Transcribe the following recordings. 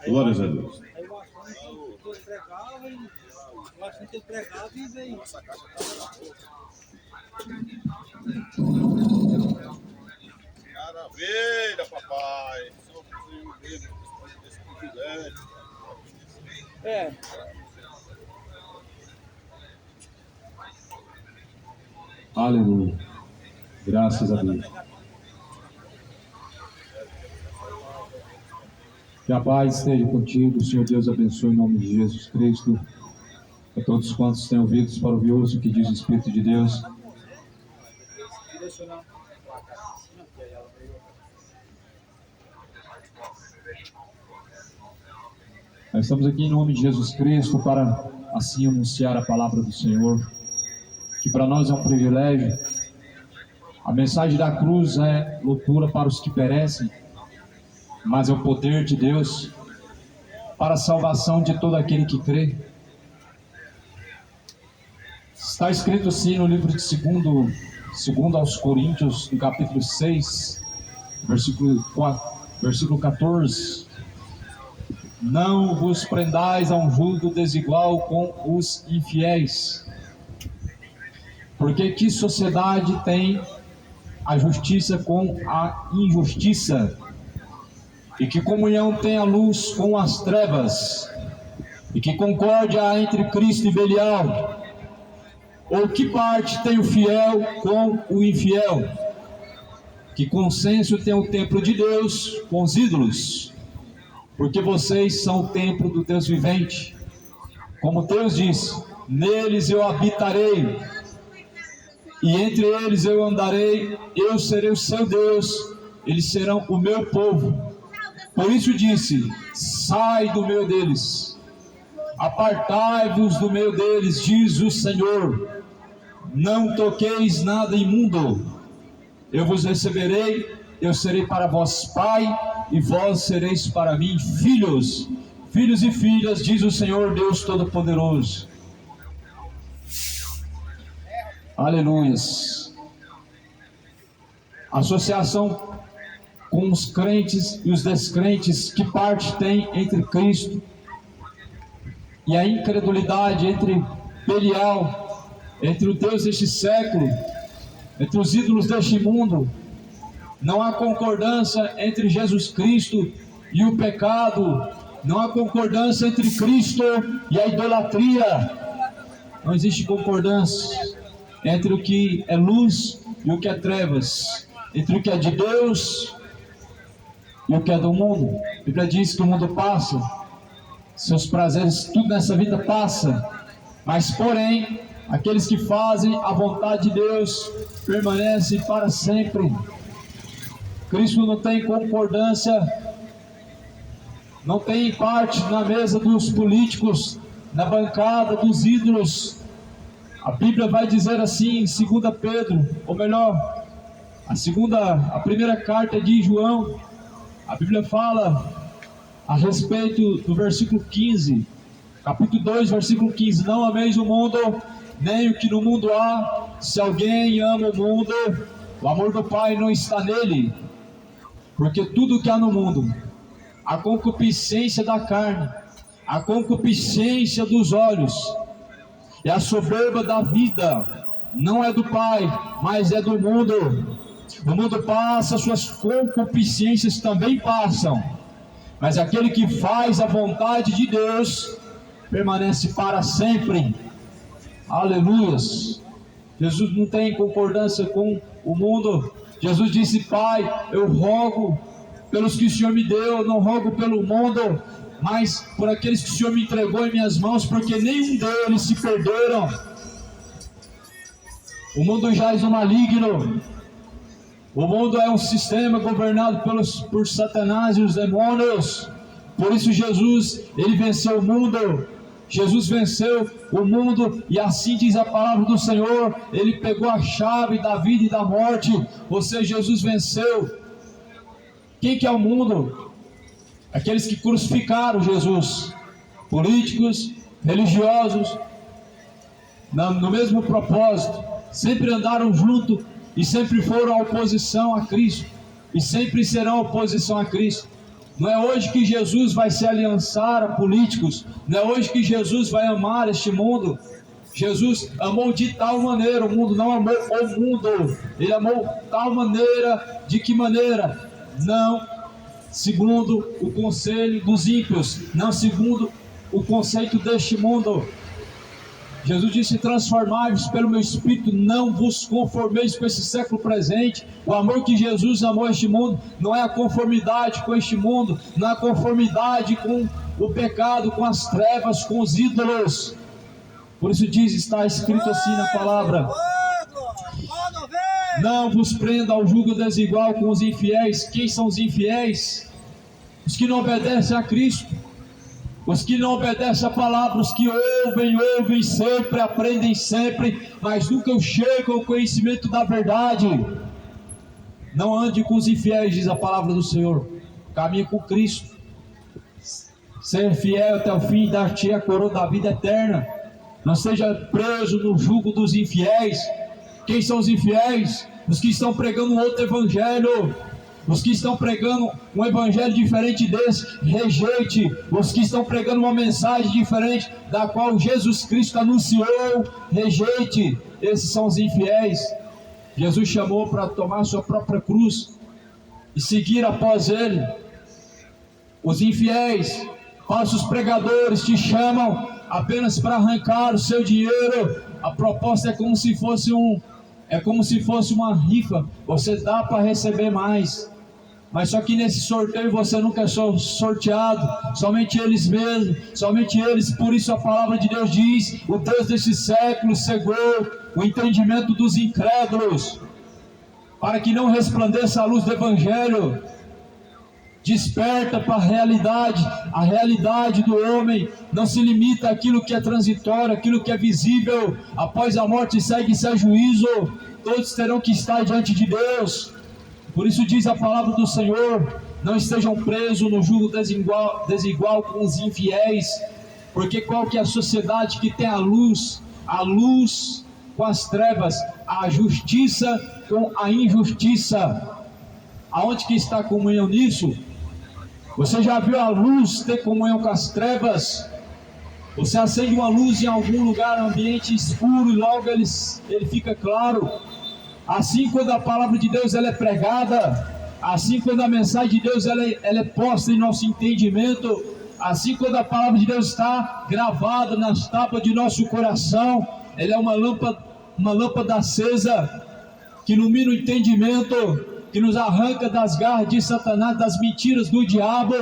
Glórias a Deus. Eu acho que ele pregava e veio. Maravilha, papai. É. Aleluia. Graças a Deus. Que a paz esteja contigo. O Senhor Deus abençoe em nome de Jesus Cristo. A todos quantos têm ouvidos para ouvir o que diz o Espírito de Deus. Nós estamos aqui em nome de Jesus Cristo para assim anunciar a palavra do Senhor, que para nós é um privilégio. A mensagem da cruz é loucura para os que perecem, mas é o poder de Deus para a salvação de todo aquele que crê. Está escrito assim no livro de segundo aos Coríntios, no capítulo 6, versículo 14. Não vos prendais a um julgo desigual com os infiéis, porque que sociedade tem a justiça com a injustiça? E que comunhão tem a luz com as trevas? E que concórdia há entre Cristo e Belial? Ou que parte tem o fiel com o infiel? Que consenso tem o templo de Deus com os ídolos? Porque vocês são o templo do Deus vivente. Como Deus diz, neles eu habitarei, e entre eles eu andarei, eu serei o seu Deus, eles serão o meu povo. Por isso disse, sai do meio deles, apartai-vos do meio deles, diz o Senhor. Não toqueis nada imundo, eu vos receberei, eu serei para vós pai, e vós sereis para mim filhos e filhas, diz o Senhor Deus Todo-Poderoso. Aleluias. Associação com os crentes e os descrentes, que parte tem entre Cristo e a incredulidade, entre Belial, entre o Deus deste século, entre os ídolos deste mundo. Não há concordância entre Jesus Cristo e o pecado. Não há concordância entre Cristo e a idolatria. Não existe concordância entre o que é luz e o que é trevas, entre o que é de Deus e o que é do mundo. A Bíblia diz que o mundo passa, seus prazeres, tudo nessa vida passa, mas porém, aqueles que fazem a vontade de Deus permanecem para sempre. Cristo não tem concordância, não tem parte na mesa dos políticos, na bancada dos ídolos. A Bíblia vai dizer assim em 2 Pedro, ou melhor, a primeira carta de João, a Bíblia fala a respeito do versículo 15, capítulo 2, versículo 15, não ameis o mundo, nem o que no mundo há. Se alguém ama o mundo, o amor do Pai não está nele. Porque tudo que há no mundo, a concupiscência da carne, a concupiscência dos olhos e a soberba da vida, não é do Pai, mas é do mundo. O mundo passa, suas concupiscências também passam, mas aquele que faz a vontade de Deus permanece para sempre. Aleluias. Jesus não tem concordância com o mundo. Jesus disse, Pai, eu rogo pelos que o Senhor me deu, eu não rogo pelo mundo, mas por aqueles que o Senhor me entregou em minhas mãos, porque nenhum deles se perderam. O mundo jaz no maligno. O mundo é um sistema governado por Satanás e os demônios. Por isso Jesus, ele venceu o mundo. Jesus venceu o mundo, e assim diz a palavra do Senhor, ele pegou a chave da vida e da morte. Ou seja, Jesus venceu. Quem que é o mundo? Aqueles que crucificaram Jesus, políticos, religiosos, no mesmo propósito, sempre andaram junto e sempre foram a oposição a Cristo, e sempre serão a oposição a Cristo. Não é hoje que Jesus vai se aliançar a políticos. Não é hoje que Jesus vai amar este mundo. Jesus amou de tal maneira o mundo, não amou o mundo. Ele amou de tal maneira, de que maneira? Não segundo o conselho dos ímpios, não segundo o conceito deste mundo. Jesus disse: transformai-vos pelo meu Espírito, não vos conformeis com esse século presente. O amor que Jesus amou este mundo não é a conformidade com este mundo, não é a conformidade com o pecado, com as trevas, com os ídolos. Por isso diz, está escrito assim na palavra: não vos prenda ao jugo desigual com os infiéis. Quem são os infiéis? Os que não obedecem a Cristo, os que não obedecem a palavra, os que ouvem sempre, aprendem sempre, mas nunca chegam ao conhecimento da verdade. Não ande com os infiéis, diz a palavra do Senhor. Caminhe com Cristo. Ser fiel até o fim, dar-te a coroa da vida eterna. Não seja preso no jugo dos infiéis. Quem são os infiéis? Os que estão pregando um outro evangelho. Os que estão pregando um evangelho diferente desse, rejeite. Os que estão pregando uma mensagem diferente da qual Jesus Cristo anunciou, rejeite. Esses são os infiéis. Jesus chamou para tomar sua própria cruz e seguir após ele. Os infiéis, falsos pregadores, te chamam apenas para arrancar o seu dinheiro. A proposta é como se fosse uma rifa. Você dá para receber mais. Mas só que nesse sorteio você nunca é sorteado, somente eles mesmos, somente eles. Por isso a palavra de Deus diz: o Deus desse século cegou o entendimento dos incrédulos, para que não resplandeça a luz do Evangelho. Desperta para a realidade do homem não se limita àquilo que é transitório, àquilo que é visível. Após a morte segue-se a juízo, todos terão que estar diante de Deus. Por isso diz a palavra do Senhor: não estejam presos no jugo desigual com os infiéis, porque qual que é a sociedade que tem a luz com as trevas, a justiça com a injustiça? Aonde que está a comunhão nisso? Você já viu a luz ter comunhão com as trevas? Você acende uma luz em algum lugar, ambiente escuro, e logo ele fica claro. Assim, quando a palavra de Deus ela é pregada, assim quando a mensagem de Deus ela é posta em nosso entendimento, assim quando a palavra de Deus está gravada nas tábuas de nosso coração, ela é uma lâmpada acesa que ilumina o entendimento, que nos arranca das garras de Satanás, das mentiras do diabo.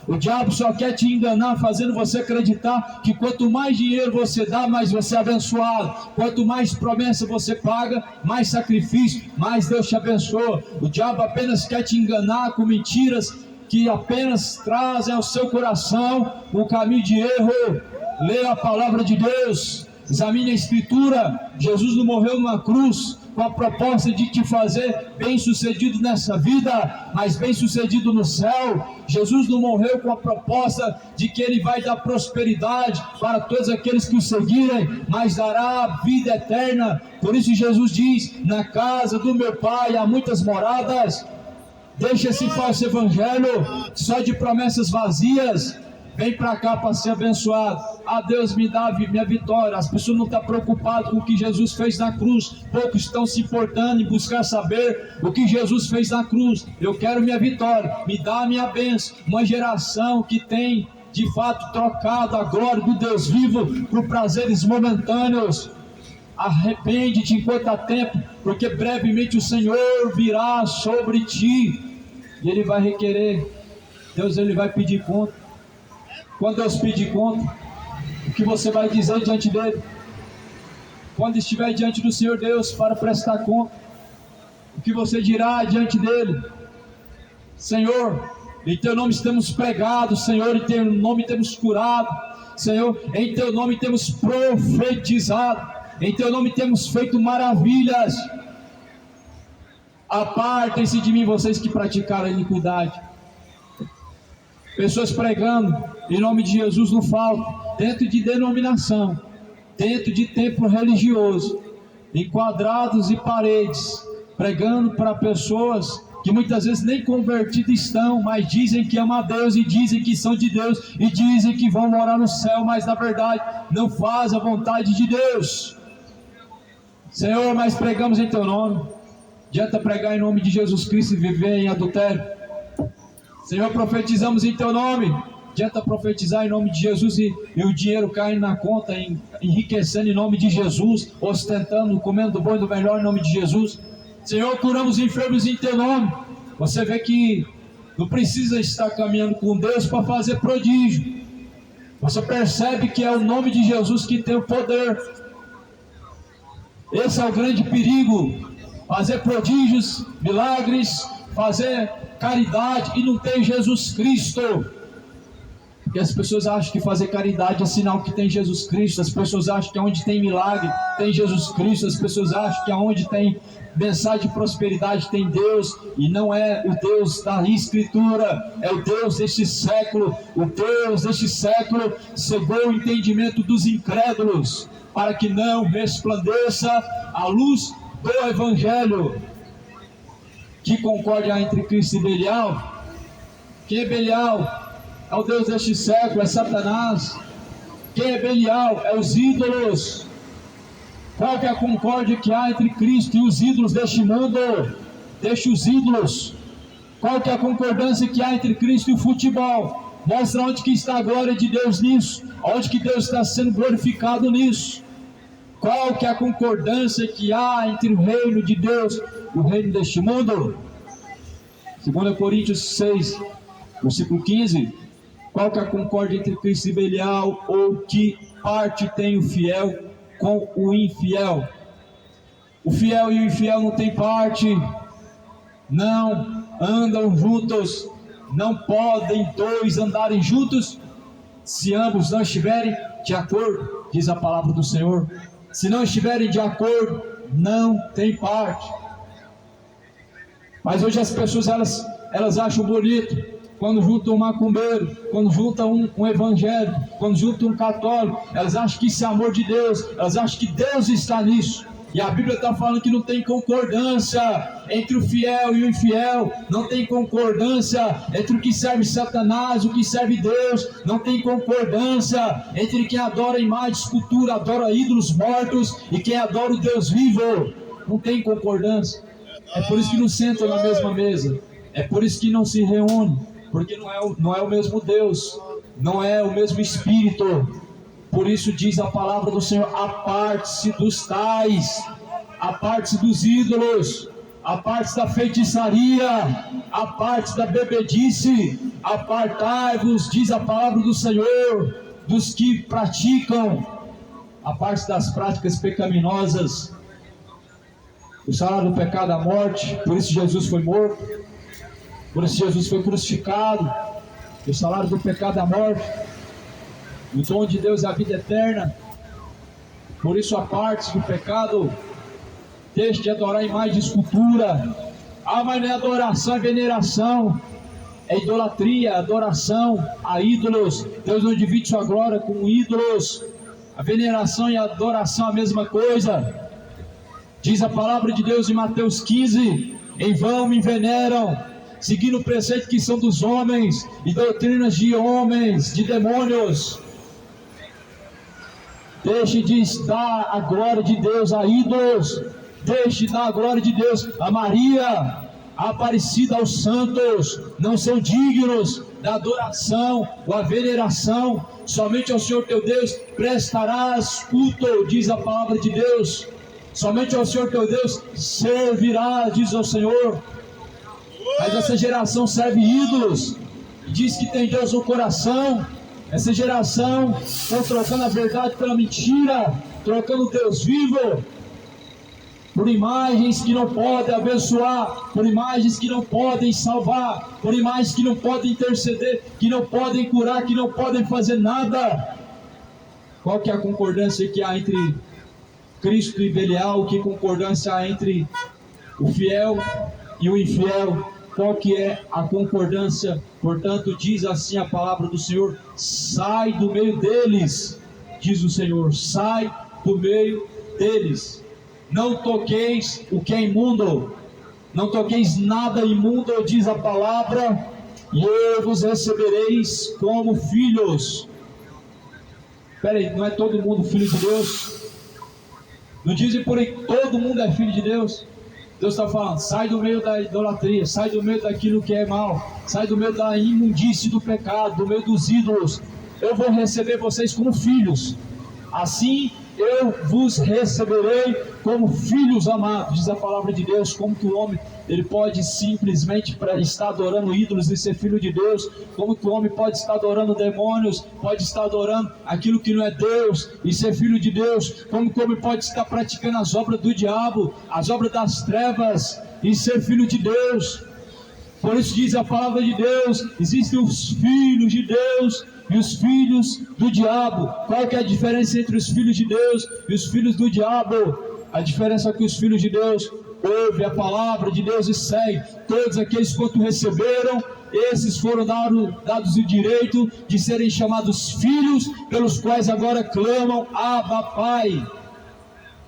O diabo só quer te enganar, fazendo você acreditar que quanto mais dinheiro você dá, mais você é abençoado. Quanto mais promessa você paga, mais sacrifício, mais Deus te abençoa. O diabo apenas quer te enganar com mentiras que apenas trazem ao seu coração um caminho de erro. Leia a palavra de Deus, examine a Escritura. Jesus não morreu numa cruz com a proposta de te fazer bem-sucedido nessa vida, mas bem-sucedido no céu. Jesus não morreu com a proposta de que Ele vai dar prosperidade para todos aqueles que o seguirem, mas dará vida eterna. Por isso Jesus diz: na casa do meu Pai há muitas moradas. Deixa esse falso evangelho só de promessas vazias. Vem para cá para ser abençoado. Deus me dá minha vitória. As pessoas não estão preocupadas com o que Jesus fez na cruz. Poucos estão se importando em buscar saber o que Jesus fez na cruz. Eu quero minha vitória. Me dá a minha bênção. Uma geração que tem de fato trocado a glória do Deus vivo por prazeres momentâneos. Arrepende-te enquanto há tempo, porque brevemente o Senhor virá sobre ti e Ele vai requerer. Deus ele vai pedir conta. Quando Deus pedir conta, o que você vai dizer diante dele? Quando estiver diante do Senhor Deus para prestar conta, o que você dirá diante dele? Senhor, em teu nome temos pregado, Senhor, em teu nome temos curado, Senhor, em teu nome temos profetizado, em teu nome temos feito maravilhas. Apartem-se de mim, vocês que praticaram a iniquidade. Pessoas pregando em nome de Jesus não falta, dentro de denominação, dentro de templo religioso, em quadrados e paredes, pregando para pessoas que muitas vezes nem convertidos estão, mas dizem que amam a Deus, e dizem que são de Deus, e dizem que vão morar no céu, mas na verdade não fazem a vontade de Deus. Senhor, mas pregamos em Teu nome. Adianta pregar em nome de Jesus Cristo e viver em adultério. Senhor, profetizamos em Teu nome. Adianta profetizar em nome de Jesus e o dinheiro caindo na conta, enriquecendo em nome de Jesus, ostentando, comendo do bom e do melhor em nome de Jesus. Senhor, curamos enfermos em Teu nome. Você vê que não precisa estar caminhando com Deus para fazer prodígio. Você percebe que é o nome de Jesus que tem o poder. Esse é o grande perigo. Fazer prodígios, milagres, fazer caridade e não ter Jesus Cristo. Porque as pessoas acham que fazer caridade é sinal que tem Jesus Cristo. As pessoas acham que onde tem milagre tem Jesus Cristo. As pessoas acham que onde tem mensagem de prosperidade tem Deus. E não é o Deus da Escritura, é o Deus deste século. O Deus deste século cegou o entendimento dos incrédulos, para que não resplandeça a luz do Evangelho. Que concórdia entre Cristo e Belial? Quem é Belial? É o Deus deste século, é Satanás. Quem é Belial? É os ídolos. Qual que é a concórdia que há entre Cristo e os ídolos deste mundo? Deixa os ídolos. Qual que é a concordância que há entre Cristo e o futebol? Mostra onde que está a glória de Deus nisso, onde que Deus está sendo glorificado nisso. Qual que é a concordância que há entre o reino de Deus e o reino deste mundo? 2 Coríntios 6, versículo 15. Qual que é a concórdia entre Cristo e Belial? Ou que parte tem o fiel com o infiel? O fiel e o infiel não têm parte, não andam juntos, não podem dois andarem juntos se ambos não estiverem de acordo, diz a palavra do Senhor. Se não estiverem de acordo, não tem parte. Mas hoje as pessoas elas acham bonito quando juntam um macumbeiro, quando juntam um evangélico, quando juntam um católico. Elas acham que isso é amor de Deus, elas acham que Deus está nisso. E a Bíblia está falando que não tem concordância entre o fiel e o infiel, não tem concordância entre o que serve Satanás e o que serve Deus, não tem concordância entre quem adora imagem, escultura, adora ídolos mortos e quem adora o Deus vivo. Não tem concordância. É por isso que não sentam na mesma mesa, é por isso que não se reúnem, porque não é o mesmo Deus, não é o mesmo Espírito. Por isso diz a palavra do Senhor: aparte-se dos tais, aparte-se dos ídolos, aparte-se da feitiçaria, aparte-se da bebedice, apartai-vos, diz a palavra do Senhor, dos que praticam, aparte-se das práticas pecaminosas. O salário do pecado é a morte, por isso Jesus foi morto, por isso Jesus foi crucificado. O salário do pecado é a morte, o dom de Deus é a vida eterna. Por isso aparte-se do pecado, deixe de adorar imagem de escultura. Mas não é adoração, é veneração, é idolatria, adoração a ídolos. Deus não divide sua glória com ídolos. A veneração e a adoração é a mesma coisa. Diz a palavra de Deus em Mateus 15: em vão me veneram, seguindo o preceito que são dos homens e doutrinas de homens, de demônios. Deixe de dar a glória de Deus a ídolos, deixe de dar a glória de Deus a Maria, a Aparecida, aos santos. Não são dignos da adoração ou a veneração. Somente ao Senhor teu Deus prestarás culto, diz a palavra de Deus. Somente ao Senhor teu Deus servirás, diz o Senhor. Mas essa geração serve ídolos, diz que tem Deus no coração. Essa geração está trocando a verdade pela mentira, trocando Deus vivo por imagens que não podem abençoar, por imagens que não podem salvar, por imagens que não podem interceder, que não podem curar, que não podem fazer nada. Qual que é a concordância que há entre Cristo e Belial? Que concordância há entre o fiel e o infiel? Qual que é a concordância? Portanto, diz assim a palavra do Senhor: sai do meio deles, diz o Senhor, sai do meio deles. Não toqueis o que é imundo, não toqueis nada imundo, diz a palavra, e eu vos recebereis como filhos. Espera aí, não é todo mundo filho de Deus? Não dizem por aí que todo mundo é filho de Deus? Deus está falando, sai do meio da idolatria, sai do meio daquilo que é mal, sai do meio da imundície do pecado, do meio dos ídolos. Eu vou receber vocês como filhos. Assim eu vos receberei como filhos amados, diz a palavra de Deus. Como que o homem ele pode simplesmente estar adorando ídolos e ser filho de Deus? Como que o homem pode estar adorando demônios, pode estar adorando aquilo que não é Deus e ser filho de Deus? Como que o homem pode estar praticando as obras do diabo, as obras das trevas e ser filho de Deus? Por isso diz a palavra de Deus, existem os filhos de Deus e os filhos do diabo. Qual que é a diferença entre os filhos de Deus e os filhos do diabo? A diferença é que os filhos de Deus ouvem a palavra de Deus e seguem. Todos aqueles quanto receberam, esses foram dados o direito de serem chamados filhos, pelos quais agora clamam, Abba, Pai.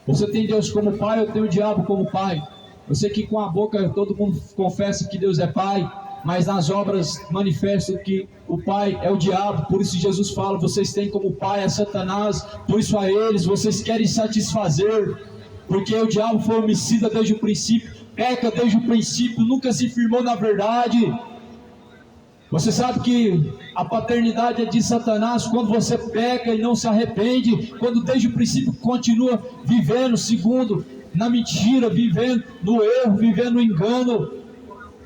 Você tem Deus como Pai, eu tenho o diabo como Pai. Eu sei que com a boca todo mundo confessa que Deus é Pai, mas nas obras manifestam que o pai é o diabo. Por isso Jesus fala, vocês têm como pai a Satanás, por isso a eles vocês querem satisfazer, porque o diabo foi homicida desde o princípio, peca desde o princípio, nunca se firmou na verdade. Você sabe que a paternidade é de Satanás quando você peca e não se arrepende, quando desde o princípio continua vivendo segundo na mentira, vivendo no erro, vivendo no engano.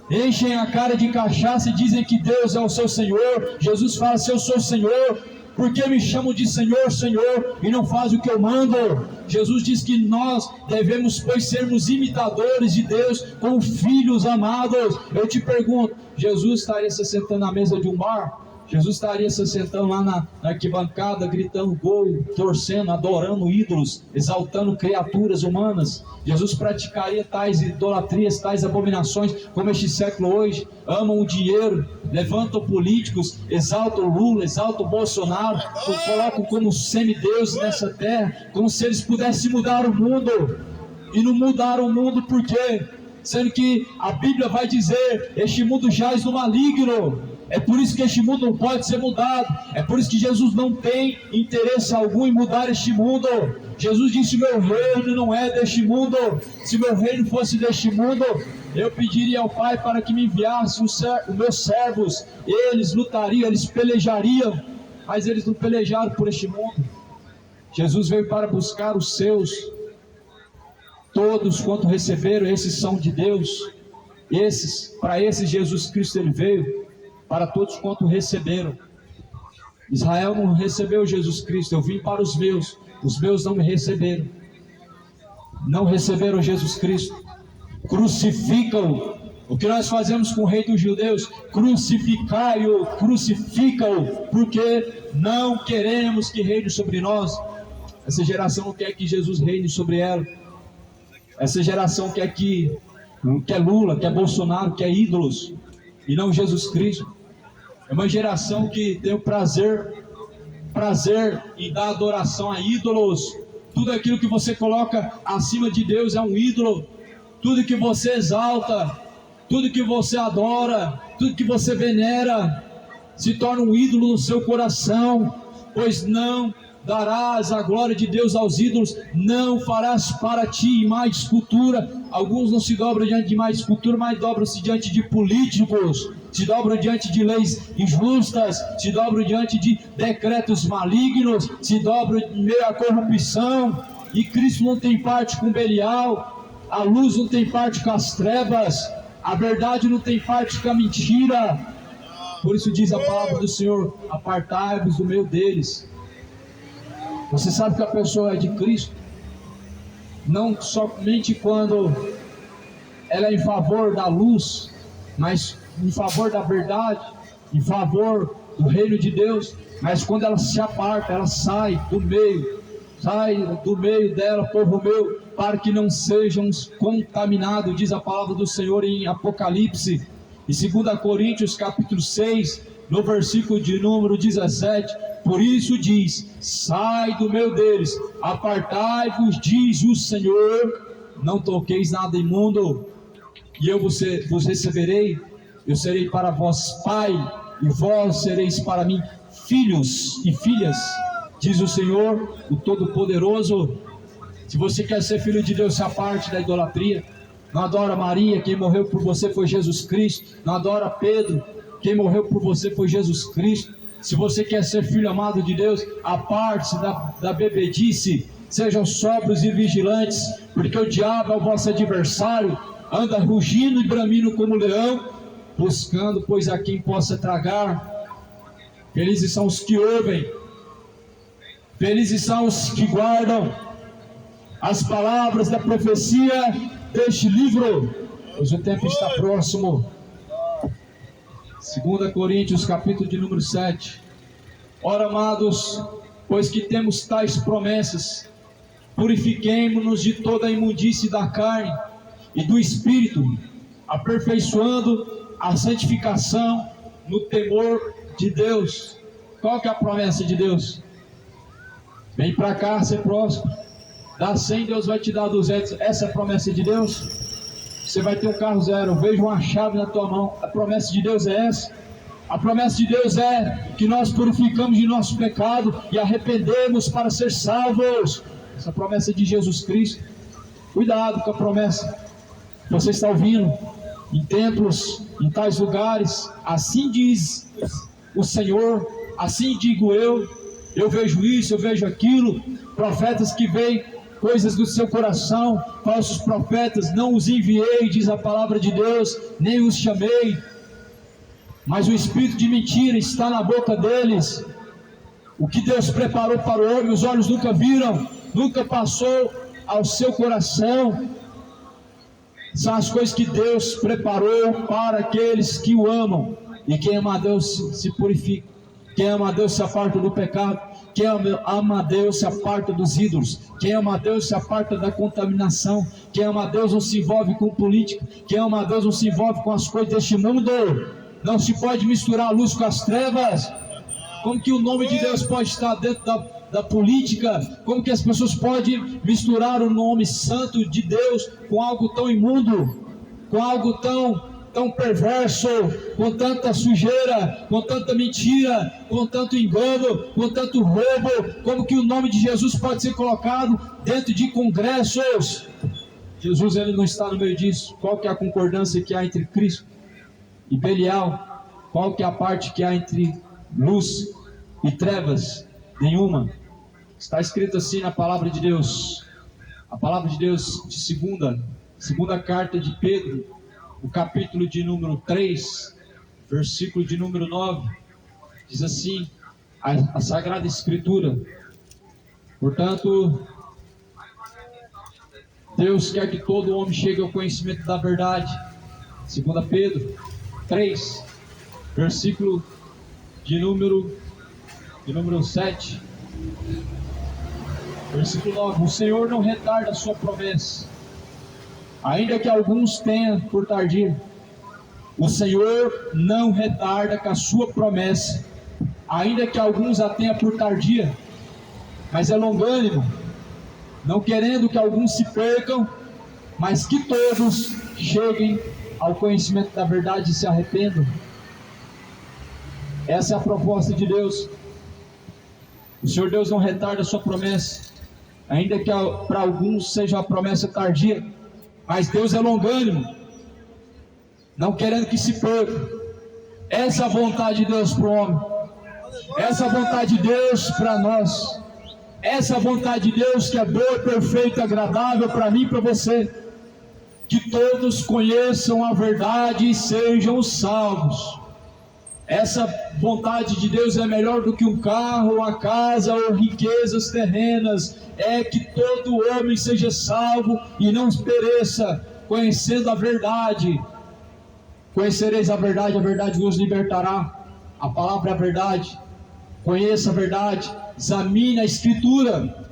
Enchem a cara de cachaça e dizem que Deus é o seu Senhor. Jesus fala, se eu sou o Senhor, por que me chamam de Senhor, Senhor, e não faz o que eu mando? Jesus diz que nós devemos, pois, sermos imitadores de Deus, como filhos amados. Eu te pergunto, Jesus estaria se sentando na mesa de um bar? Jesus estaria se sentando lá na arquibancada, gritando gol, torcendo, adorando ídolos, exaltando criaturas humanas? Jesus praticaria tais idolatrias, tais abominações, como este século hoje? Amam o dinheiro, levantam políticos, exaltam Lula, exaltam Bolsonaro, colocam como semideuses nessa terra, como se eles pudessem mudar o mundo. E não mudaram o mundo por quê? Sendo que a Bíblia vai dizer, este mundo jaz no maligno. É por isso que este mundo não pode ser mudado. É por isso que Jesus não tem interesse algum em mudar este mundo. Jesus disse, meu reino não é deste mundo. Se meu reino fosse deste mundo, eu pediria ao Pai para que me enviasse os meus servos. Eles lutariam, eles pelejariam, mas eles não pelejaram por este mundo. Jesus veio para buscar os seus. Todos quanto receberam, esses são de Deus. Para esses Jesus Cristo ele veio. Para todos quanto receberam. Israel não recebeu Jesus Cristo. Eu vim para os meus não me receberam. Não receberam Jesus Cristo. Crucificam-o. O que nós fazemos com o rei dos judeus? Crucificai-o, crucifica-o, porque não queremos que reine sobre nós. Essa geração não quer que Jesus reine sobre ela. Essa geração quer Lula, quer Bolsonaro, quer ídolos, e não Jesus Cristo. É uma geração que tem o prazer em dar adoração a ídolos. Tudo aquilo que você coloca acima de Deus é um ídolo. Tudo que você exalta, tudo que você adora, tudo que você venera, se torna um ídolo no seu coração. Pois não darás a glória de Deus aos ídolos, não farás para ti imagem de escultura. Alguns não se dobram diante de imagem de escultura, mas dobram-se diante de políticos, se dobram diante de leis injustas, se dobram diante de decretos malignos, se dobram em meio à corrupção. E Cristo não tem parte com Belial, a luz não tem parte com as trevas, a verdade não tem parte com a mentira. Por isso diz a palavra do Senhor, apartai-vos do meio deles. Você sabe que a pessoa é de Cristo não somente quando ela é em favor da luz, mas em favor da verdade, em favor do reino de Deus. Mas quando ela se aparta, ela sai do meio dela, povo meu, para que não sejamos contaminados, diz a palavra do Senhor em Apocalipse. Em 2 Coríntios capítulo 6, no versículo de número 17, por isso diz, sai do meio deles, apartai-vos, diz o Senhor, não toqueis nada imundo. e eu vos receberei, eu serei para vós pai, e vós sereis para mim filhos e filhas, diz o Senhor, o Todo-Poderoso. Se você quer ser filho de Deus, se aparte da idolatria. Não adora Maria, quem morreu por você foi Jesus Cristo. Não adora Pedro, quem morreu por você foi Jesus Cristo. Se você quer ser filho amado de Deus, aparte-se da bebedice. Sejam sóbrios e vigilantes, porque o diabo é o vosso adversário, anda rugindo e bramindo como leão, buscando, pois, a quem possa tragar. Felizes são os que ouvem, felizes são os que guardam as palavras da profecia deste livro, pois o tempo está próximo. 2 Coríntios, capítulo de número 7. Ora, amados, pois que temos tais promessas, purifiquemo-nos de toda a imundície da carne e do espírito, aperfeiçoando a santificação no temor de Deus. Qual que é a promessa de Deus? Vem para cá, ser próximo. Dá 100, Deus vai te dar 200. Essa é a promessa de Deus. Você vai ter um carro zero. Eu vejo uma chave na tua mão. A promessa de Deus é essa. A promessa de Deus é que nós purificamos de nosso pecado e arrependemos para ser salvos. Essa promessa de Jesus Cristo. Cuidado com a promessa. Você está ouvindo em templos, em tais lugares. Assim diz o Senhor. Assim digo eu. Eu vejo isso, eu vejo aquilo. Profetas que veem coisas do seu coração, falsos profetas, não os enviei, diz a palavra de Deus, nem os chamei, mas o espírito de mentira está na boca deles. O que Deus preparou para o homem, os olhos nunca viram, nunca passou ao seu coração, são as coisas que Deus preparou para aqueles que o amam. E quem ama a Deus se purifica, quem ama a Deus se aparta do pecado. Quem ama a Deus se aparta dos ídolos. Quem ama a Deus se aparta da contaminação. Quem ama a Deus não se envolve com política. Quem ama a Deus não se envolve com as coisas deste mundo. Não se pode misturar a luz com as trevas. Como que o nome de Deus pode estar dentro da política? Como que as pessoas podem misturar o nome santo de Deus com algo tão imundo? Com algo tão perverso, com tanta sujeira, com tanta mentira, com tanto engano, com tanto roubo? Como que o nome de Jesus pode ser colocado dentro de congressos? Jesus, ele não está no meio disso. Qual que é a concordância que há entre Cristo e Belial? Qual que é a parte que há entre luz e trevas? Nenhuma. Está escrito assim na palavra de Deus. A palavra de Deus de segunda carta de Pedro, o capítulo de número 3, versículo de número 9, diz assim, a Sagrada Escritura: portanto, Deus quer que todo homem chegue ao conhecimento da verdade. 2 Pedro 3, versículo de número 7, versículo 9: o Senhor não retarda a sua promessa, ainda que alguns tenham por tardia. O Senhor não retarda com a sua promessa, ainda que alguns a tenham por tardia, mas é longânimo, não querendo que alguns se percam, mas que todos cheguem ao conhecimento da verdade e se arrependam. Essa é a proposta de Deus. O Senhor Deus não retarda a sua promessa, ainda que para alguns seja uma promessa tardia, mas Deus é longânimo, não querendo que se perca. Essa é a vontade de Deus para o homem. Essa é a vontade de Deus para nós. Essa é a vontade de Deus, que é boa, perfeita, agradável para mim e para você. Que todos conheçam a verdade e sejam salvos. Essa vontade de Deus é melhor do que um carro, uma casa ou riquezas terrenas. É que todo homem seja salvo e não pereça, conhecendo a verdade. Conhecereis a verdade vos libertará. A palavra é a verdade. Conheça a verdade, examine a Escritura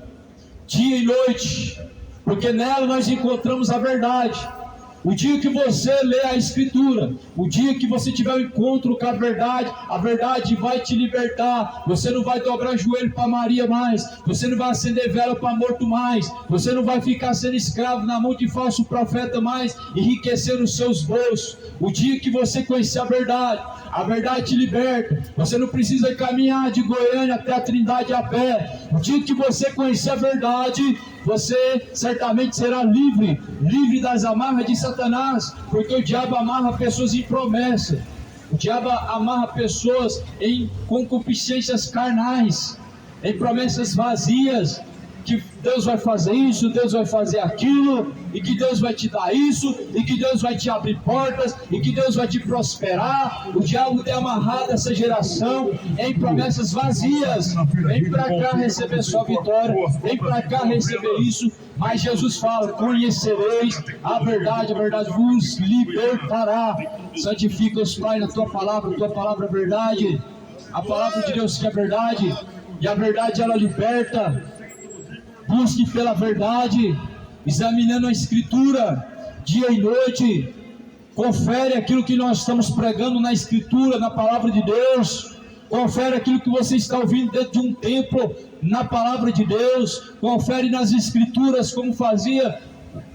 dia e noite, porque nela nós encontramos a verdade. O dia que você lê a Escritura, o dia que você tiver um encontro com a verdade vai te libertar. Você não vai dobrar joelho para Maria mais, você não vai acender vela para morto mais, você não vai ficar sendo escravo na mão de falso profeta mais, enriquecendo os seus bolsos. O dia que você conhecer a verdade te liberta. Você não precisa caminhar de Goiânia até a Trindade a pé. O dia que você conhecer a verdade, você certamente será livre das amarras de Satanás, porque o diabo amarra pessoas em promessa, o diabo amarra pessoas em concupiscências carnais, em promessas vazias, que Deus vai fazer isso, Deus vai fazer aquilo, e que Deus vai te dar isso, e que Deus vai te abrir portas, e que Deus vai te prosperar. O diabo tem amarrado essa geração em promessas vazias. Vem para cá receber sua vitória, vem para cá receber isso. Mas Jesus fala: conhecereis a verdade vos libertará. Santifica-os, Pai, na tua palavra é verdade. A palavra de Deus que é verdade, e a verdade ela liberta. Busque pela verdade, examinando a Escritura, dia e noite. Confere aquilo que nós estamos pregando na Escritura, na palavra de Deus. Confere aquilo que você está ouvindo dentro de um templo, na palavra de Deus. Confere nas Escrituras, como fazia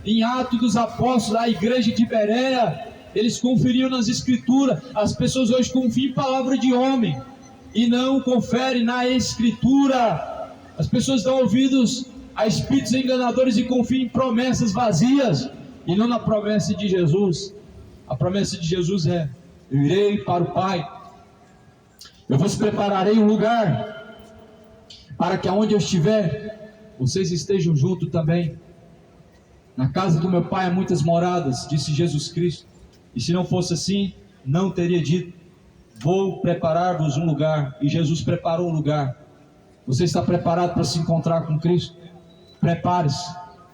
em Atos dos Apóstolos, a igreja de Bereia. Eles conferiam nas Escrituras. As pessoas hoje confiam em palavra de homem e não conferem na Escritura. As pessoas dão ouvidos a espíritos enganadores e confiam em promessas vazias e não na promessa de Jesus. A promessa de Jesus é: eu irei para o Pai, eu vos prepararei um lugar, para que aonde eu estiver, vocês estejam juntos também. Na casa do meu Pai há muitas moradas, disse Jesus Cristo, e se não fosse assim, não teria dito: vou preparar-vos um lugar. E Jesus preparou um lugar. Você está preparado para se encontrar com Cristo? Prepare-se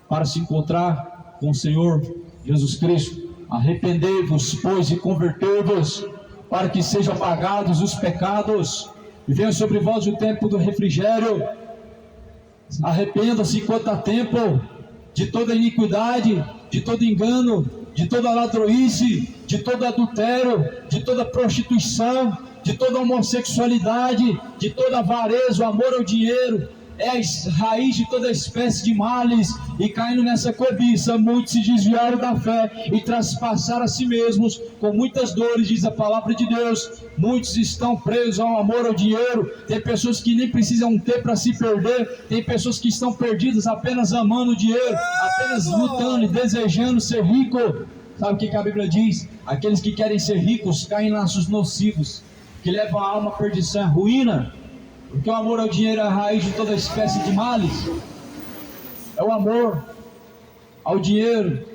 para se encontrar com o Senhor Jesus Cristo. Arrependei-vos, pois, e convertei-vos, para que sejam apagados os pecados, e venha sobre vós o tempo do refrigério. Arrependa-se enquanto há tempo, de toda iniquidade, de todo engano, de toda ladroice, de todo adultério, de toda prostituição, de toda homossexualidade, de toda avareza. O amor ao dinheiro é a raiz de toda espécie de males, e caindo nessa cobiça, muitos se desviaram da fé e traspassaram a si mesmos com muitas dores, diz a palavra de Deus. Muitos estão presos ao amor ao dinheiro. Tem pessoas que nem precisam ter para se perder, tem pessoas que estão perdidas apenas amando o dinheiro, apenas lutando e desejando ser rico. Sabe o que a Bíblia diz? Aqueles que querem ser ricos caem em laços nocivos, que levam a alma à perdição, à ruína. Porque o amor ao dinheiro é a raiz de toda espécie de males. É o amor ao dinheiro.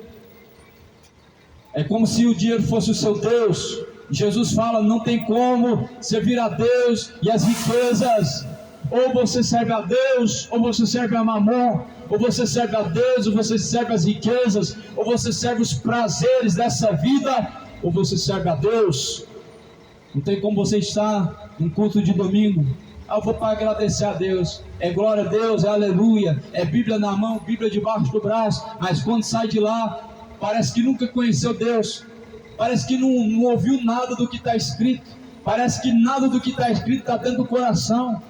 É como se o dinheiro fosse o seu Deus. Jesus fala: não tem como servir a Deus e as riquezas. Ou você serve a Deus, ou você serve a Mamon. Ou você serve a Deus, ou você serve as riquezas. Ou você serve os prazeres dessa vida, ou você serve a Deus. Não tem como você estar em culto de domingo: eu vou para agradecer a Deus, é glória a Deus, é aleluia, é Bíblia na mão, Bíblia debaixo do braço, mas quando sai de lá, parece que nunca conheceu Deus, parece que não ouviu nada do que está escrito, parece que nada do que está escrito está dentro do coração.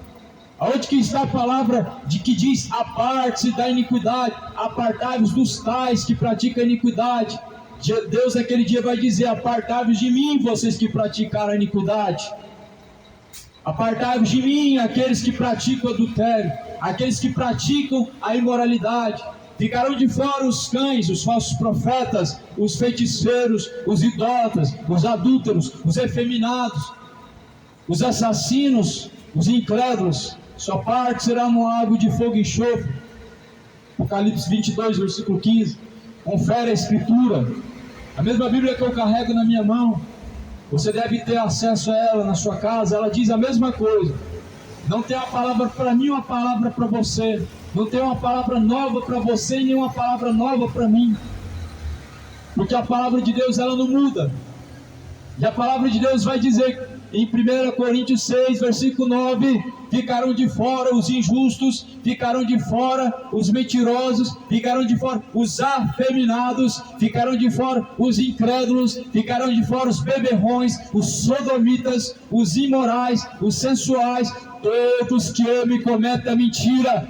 Aonde que está a palavra de que diz: aparte-se da iniquidade, apartai-vos dos tais que praticam a iniquidade? Deus naquele dia vai dizer: apartai-vos de mim, vocês que praticaram a iniquidade. Apartai-vos de mim, aqueles que praticam o adultério, aqueles que praticam a imoralidade. Ficarão de fora os cães, os falsos profetas, os feiticeiros, os idólatras, os adúlteros, os efeminados, os assassinos, os incrédulos. Sua parte será no lago de fogo e enxofre. Apocalipse 22, versículo 15. Confere a Escritura, a mesma Bíblia que eu carrego na minha mão. Você deve ter acesso a ela na sua casa. Ela diz a mesma coisa. Não tem uma palavra para mim, uma palavra para você. Não tem uma palavra nova para você, nem uma palavra nova para mim. Porque a palavra de Deus, ela não muda. E a palavra de Deus vai dizer Em 1 Coríntios 6, versículo 9, ficarão de fora os injustos, ficarão de fora os mentirosos, ficarão de fora os afeminados, ficarão de fora os incrédulos, ficarão de fora os beberrões, os sodomitas, os imorais, os sensuais, todos que amam e cometem a mentira.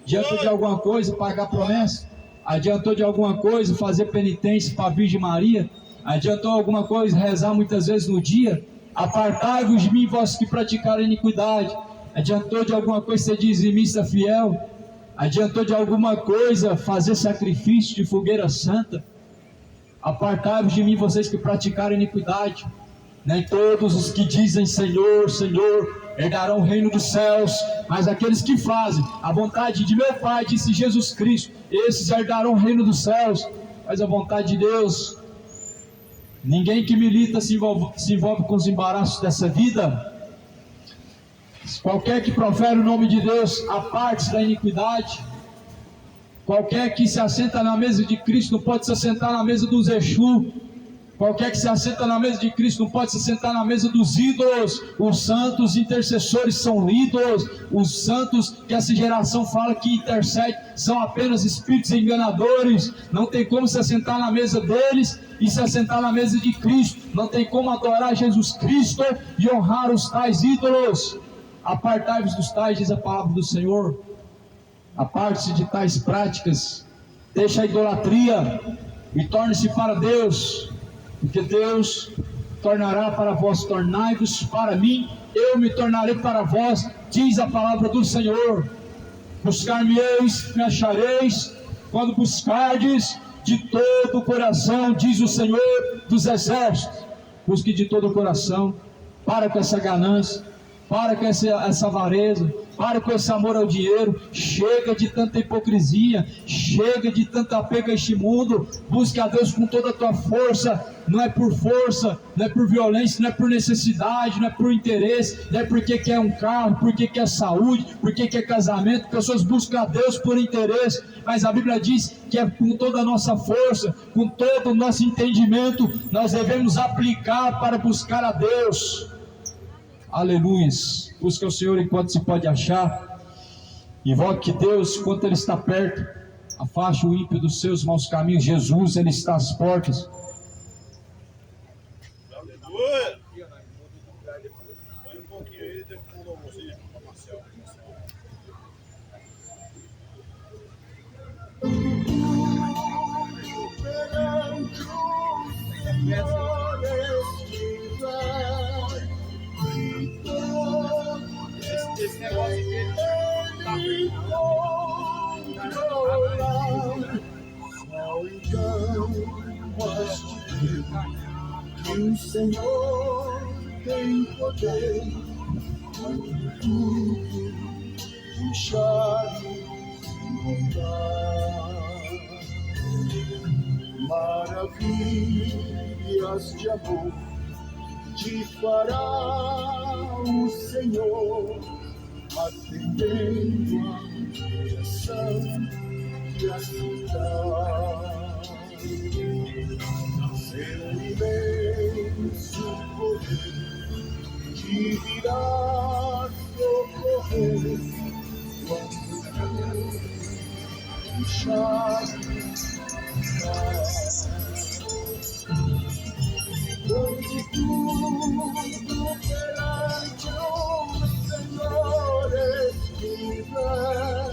Adiantou de alguma coisa pagar promessa? Adiantou de alguma coisa fazer penitência para a Virgem Maria? Adiantou alguma coisa rezar muitas vezes no dia? Apartai-vos de mim, vós que praticarem iniquidade. Adiantou de alguma coisa ser dizimista fiel? Adiantou de alguma coisa fazer sacrifício de fogueira santa? Apartai-vos de mim, vocês que praticarem iniquidade. Nem todos os que dizem Senhor, Senhor, herdarão o reino dos céus, mas aqueles que fazem a vontade de meu Pai, disse Jesus Cristo, esses herdarão o reino dos céus. Faz a vontade de Deus. Ninguém que milita se envolve com os embaraços dessa vida. Qualquer que profere o nome de Deus, aparte-se da iniquidade. Qualquer que se assenta na mesa de Cristo não pode se assentar na mesa dos Exu. Qualquer que se assenta na mesa de Cristo não pode se sentar na mesa dos ídolos. Os santos intercessores são ídolos. Os santos que essa geração fala que intercede são apenas espíritos enganadores. Não tem como se assentar na mesa deles e se assentar na mesa de Cristo. Não tem como adorar Jesus Cristo e honrar os tais ídolos. Apartai-vos dos tais, diz a palavra do Senhor. Aparte-se de tais práticas. Deixa a idolatria e torne-se para Deus. Porque Deus tornará para vós, tornai-vos para mim, eu me tornarei para vós, diz a palavra do Senhor. Buscar-me-eis, me achareis, quando buscardes de todo o coração, diz o Senhor dos exércitos. Busque de todo o coração, para com essa ganância, para com essa avareza, para com esse amor ao dinheiro. Chega de tanta hipocrisia, chega de tanta apego a este mundo. Busque a Deus com toda a tua força. Não é por força, não é por violência, não é por necessidade, não é por interesse, não é porque quer um carro, porque quer saúde, porque quer casamento. Pessoas buscam a Deus por interesse, mas a Bíblia diz que é com toda a nossa força, com todo o nosso entendimento, nós devemos aplicar para buscar a Deus. Aleluia. Busca o Senhor enquanto se pode achar. Invoque Deus enquanto Ele está perto. Afaste o ímpio dos seus maus caminhos. Jesus, Ele está às portas. Aleluia. Põe um pouquinho aí, depois um louvorzinho para Marcel. Esse negócio aqui tá que o Senhor tem poder quando tudo deixar de voltar. Maravilhas de amor te fará o Senhor, atendendo a oração de aceitar. Seu imenso poder te virá socorrer quando tudo deixar de voltar. Onde tudo perante o Senhor estiver,